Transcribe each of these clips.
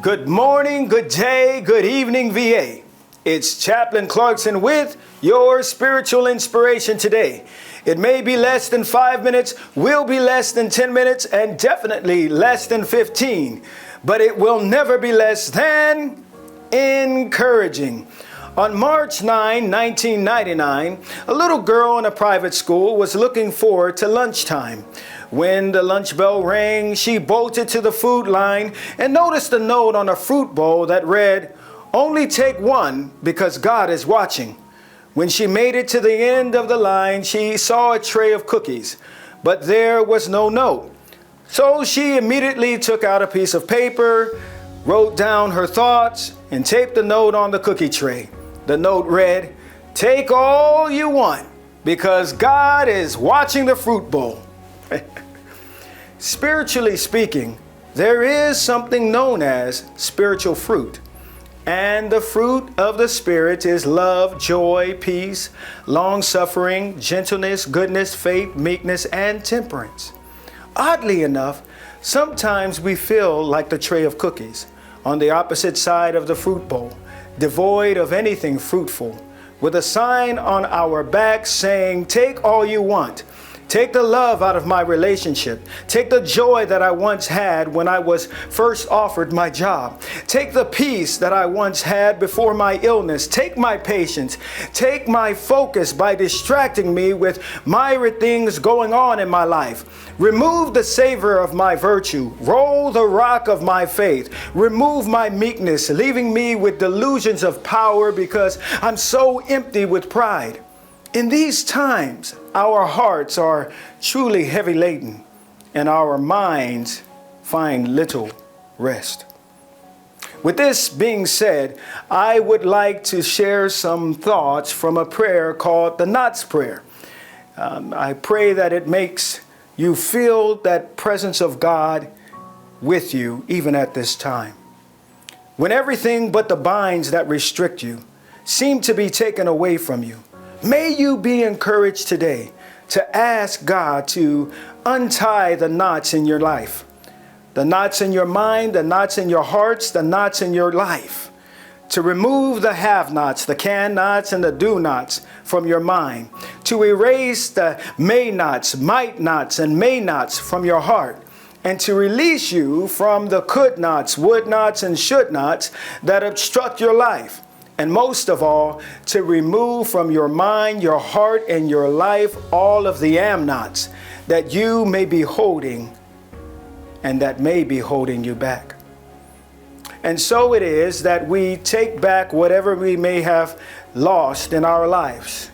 Good morning, good day, good evening, VA. It's Chaplain Clarkson with your spiritual inspiration today. It may be less than 5 minutes, will be less than 10 minutes, and definitely less than 15. But it will never be less than encouraging. On March 9, 1999, a little girl in a private school was looking forward to lunchtime. When the lunch bell rang, she bolted to the food line and noticed a note on a fruit bowl that read, "Only take one because God is watching." When she made it to the end of the line, she saw a tray of cookies, but there was no note. So she immediately took out a piece of paper, wrote down her thoughts, and taped the note on the cookie tray. The note read, "Take all you want because God is watching the fruit bowl." Spiritually speaking, there is something known as spiritual fruit. And the fruit of the Spirit is love, joy, peace, long-suffering, gentleness, goodness, faith, meekness, and temperance. Oddly enough, sometimes we feel like the tray of cookies on the opposite side of the fruit bowl, devoid of anything fruitful, with a sign on our back saying, "Take all you want. Take the love out of my relationship. Take the joy that I once had when I was first offered my job. Take the peace that I once had before my illness. Take my patience. Take my focus by distracting me with myriad things going on in my life. Remove the savor of my virtue. Roll the rock of my faith. Remove my meekness, leaving me with delusions of power because I'm so empty with pride." In these times, our hearts are truly heavy laden and our minds find little rest. With this being said, I would like to share some thoughts from a prayer called the Knots Prayer. I pray that it makes you feel that presence of God with you even at this time. When everything but the binds that restrict you seem to be taken away from you, may you be encouraged today to ask God to untie the knots in your life, the knots in your mind, the knots in your hearts, the knots in your life, to remove the have-nots, the can-nots, and the do-nots from your mind, to erase the may-nots, might-nots, and may-nots from your heart, and to release you from the could-nots, would-nots, and should-nots that obstruct your life. And most of all, to remove from your mind, your heart, and your life all of the am-nots that you may be holding and that may be holding you back. And so it is that we take back whatever we may have lost in our lives,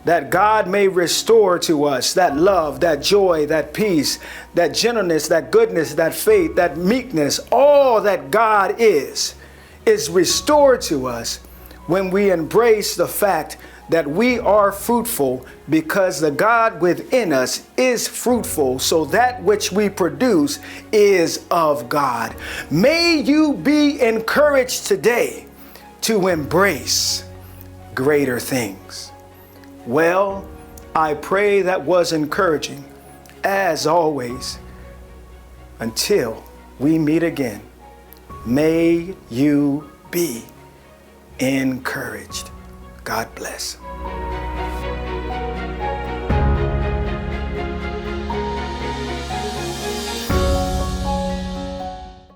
that God may restore to us that love, that joy, that peace, that gentleness, that goodness, that faith, that meekness. All that God is restored to us when we embrace the fact that we are fruitful because the God within us is fruitful, so that which we produce is of God. May you be encouraged today to embrace greater things. Well, I pray that was encouraging, as always. Until we meet again, may you be encouraged. God bless.